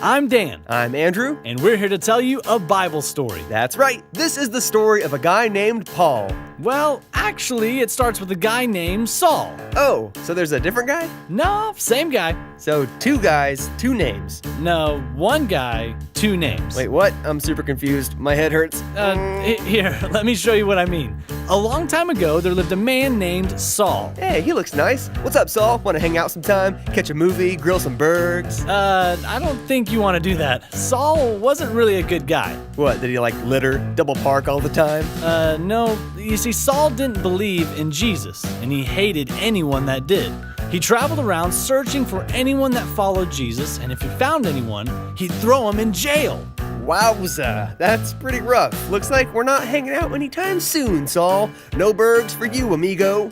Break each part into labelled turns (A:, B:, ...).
A: I'm Dan,
B: I'm Andrew.
A: and we're here to tell you a Bible story.
B: That's right. This is the story of a guy named Paul.
A: Well, actually, it starts with a guy named Saul.
B: Oh, so there's a different guy?
A: No, same guy.
B: So two guys, two names.
A: No, one guy, two names.
B: Wait, what? I'm super confused. My head hurts.
A: Here, let me show you what I mean. A long time ago, there lived a man named Saul.
B: Hey, he looks nice. What's up, Saul? Want to hang out sometime? Catch a movie? Grill some burgers?
A: I don't think you want to do that. Saul wasn't really a good guy.
B: What, did he litter, double park all the time?
A: No, you see, Saul didn't believe in Jesus, and he hated anyone that did. He traveled around searching for anyone that followed Jesus, and if he found anyone, he'd throw them in jail.
B: Wowza, that's pretty rough. Looks like we're not hanging out anytime soon, Saul. No burgers for you, amigo.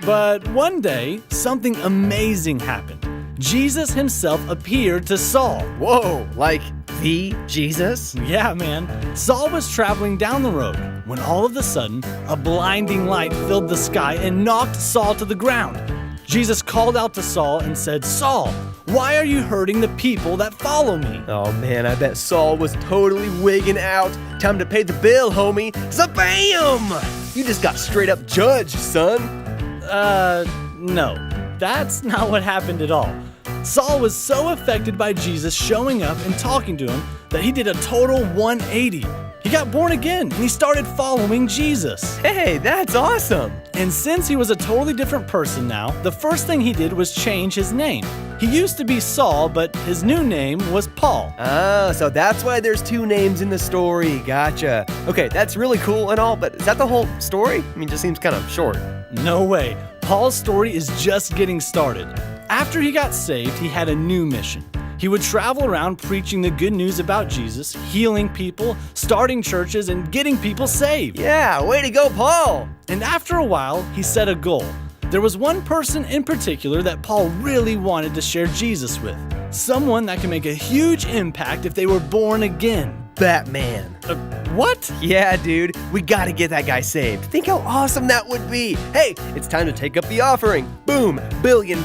A: But one day, something amazing happened. Jesus himself appeared to Saul.
B: Whoa, like the Jesus?
A: Yeah, man. Saul was traveling down the road when all of a sudden, a blinding light filled the sky and knocked Saul to the ground. Jesus called out to Saul and said, "Saul, why are you hurting the people that follow me?"
B: Oh man, I bet Saul was totally wigging out. Time to pay the bill, homie. Zabam! You just got straight up judged, son.
A: No, that's not what happened at all. Saul was so affected by Jesus showing up and talking to him that he did a total 180. He got born again and he started following Jesus.
B: Hey, that's awesome.
A: And since he was a totally different person now, the first thing he did was change his name. He used to be Saul, but his new name was Paul.
B: Ah, so that's why there's two names in the story. Gotcha. Okay, that's really cool and all, but is that the whole story? I mean, it just seems kind of short.
A: No way. Paul's story is just getting started. After he got saved, he had a new mission. He would travel around preaching the good news about Jesus, healing people, starting churches, and getting people saved.
B: Yeah, way to go, Paul.
A: And after a while, he set a goal. There was one person in particular that Paul really wanted to share Jesus with. Someone that could make a huge impact if they were born again.
B: Batman.
A: What?
B: Yeah, dude, we gotta get that guy saved. Think how awesome that would be. Hey, it's time to take up the offering. Boom, $1 billion.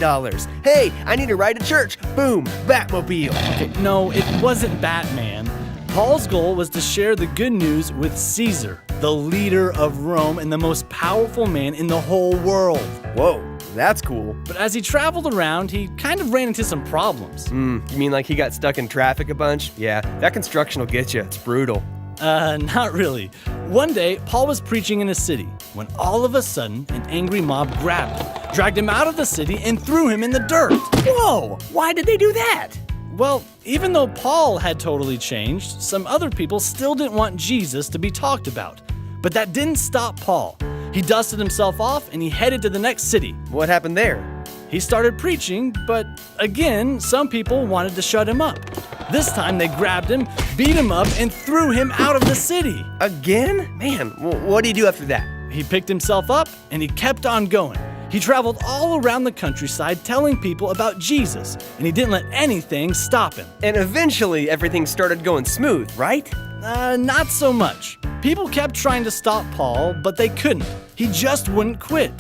B: Hey, I need to ride to church. Boom, Batmobile.
A: Okay, no, it wasn't Batman. Paul's goal was to share the good news with Caesar, the leader of Rome and the most powerful man in the whole world.
B: Whoa, that's cool.
A: But as he traveled around, he kind of ran into some problems.
B: You mean like he got stuck in traffic a bunch? Yeah, that construction will get you. It's brutal.
A: Not really. One day, Paul was preaching in a city when all of a sudden, an angry mob grabbed him, dragged him out of the city, and threw him in the dirt.
B: Whoa, why did they do that?
A: Well, even though Paul had totally changed, some other people still didn't want Jesus to be talked about. But that didn't stop Paul. He dusted himself off and he headed to the next city.
B: What happened there?
A: He started preaching, but again, some people wanted to shut him up. This time they grabbed him, beat him up, and threw him out of the city.
B: Again? Man, what do you do after that?
A: He picked himself up and he kept on going. He traveled all around the countryside telling people about Jesus, and he didn't let anything stop him.
B: And eventually everything started going smooth, right?
A: Not so much. People kept trying to stop Paul, but they couldn't. He just wouldn't quit.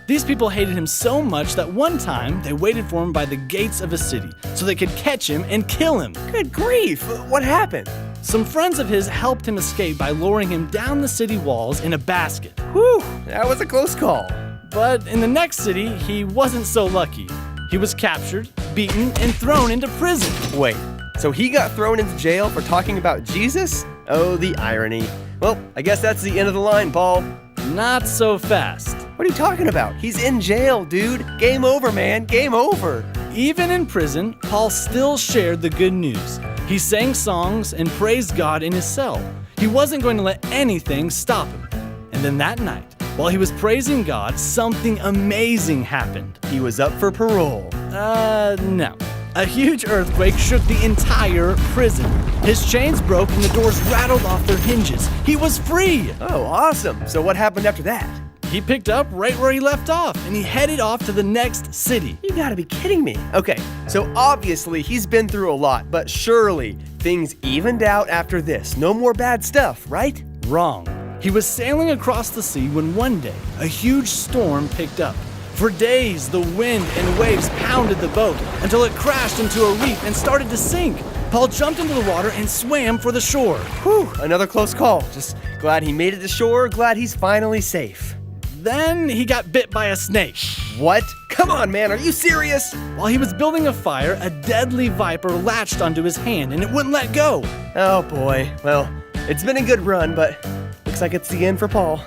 A: These people hated him so much that one time they waited for him by the gates of a city so they could catch him and kill him.
B: Good grief, what happened?
A: Some friends of his helped him escape by lowering him down the city walls in a basket.
B: Whew, that was a close call.
A: But in the next city, he wasn't so lucky. He was captured, beaten, and thrown into prison.
B: Wait, so he got thrown into jail for talking about Jesus? Oh, the irony. Well, I guess that's the end of the line, Paul.
A: Not so fast.
B: What are you talking about? He's in jail, dude. Game over, man. Game over.
A: Even in prison, Paul still shared the good news. He sang songs and praised God in his cell. He wasn't going to let anything stop him. And then that night, while he was praising God, something amazing happened.
B: He was up for parole.
A: No. A huge earthquake shook the entire prison. His chains broke and the doors rattled off their hinges. He was free!
B: Oh, awesome. So what happened after that?
A: He picked up right where he left off, and he headed off to the next city.
B: You gotta be kidding me. Okay, so obviously he's been through a lot, but surely things evened out after this. No more bad stuff, right?
A: Wrong. He was sailing across the sea when one day, a huge storm picked up. For days, the wind and waves pounded the boat until it crashed into a reef and started to sink. Paul jumped into the water and swam for the shore.
B: Whew, another close call. Just glad he made it to shore, glad he's finally safe.
A: Then he got bit by a snake.
B: What? Come on, man, are you serious?
A: While he was building a fire, a deadly viper latched onto his hand and it wouldn't let go.
B: Oh boy, well, it's been a good run, but looks like it's the end for Paul.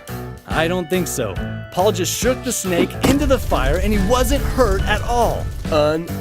A: I don't think so. Paul just shook the snake into the fire and he wasn't hurt at all.
B: Unbelievable.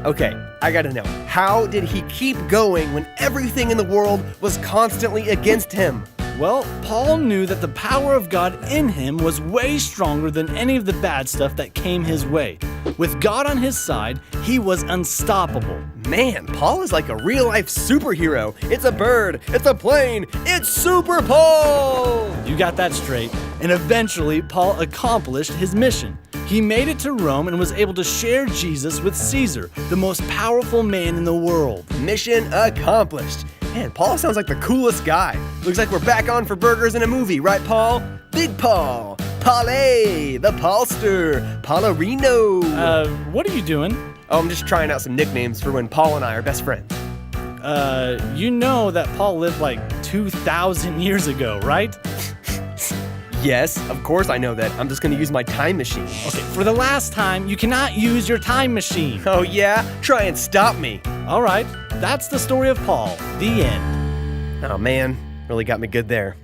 B: Okay, I gotta know, how did he keep going when everything in the world was constantly against him?
A: Well, Paul knew that the power of God in him was way stronger than any of the bad stuff that came his way. With God on his side, he was unstoppable.
B: Man, Paul is like a real-life superhero. It's a bird, it's a plane, it's Super Paul!
A: You got that straight. And eventually, Paul accomplished his mission. He made it to Rome and was able to share Jesus with Caesar, the most powerful man in the world.
B: Mission accomplished. Man, Paul sounds like the coolest guy. Looks like we're back on for burgers in a movie, right, Paul? Big Paul, Paulé, the Paulster, Paularino.
A: What are you doing?
B: Oh, I'm just trying out some nicknames for when Paul and I are best friends.
A: You know that Paul lived like 2,000 years ago, right?
B: Yes, of course I know that. I'm just gonna use my time machine.
A: Okay, for the last time, you cannot use your time machine.
B: Oh yeah? Try and stop me.
A: All right, that's the story of Paul. The end.
B: Oh man, really got me good there.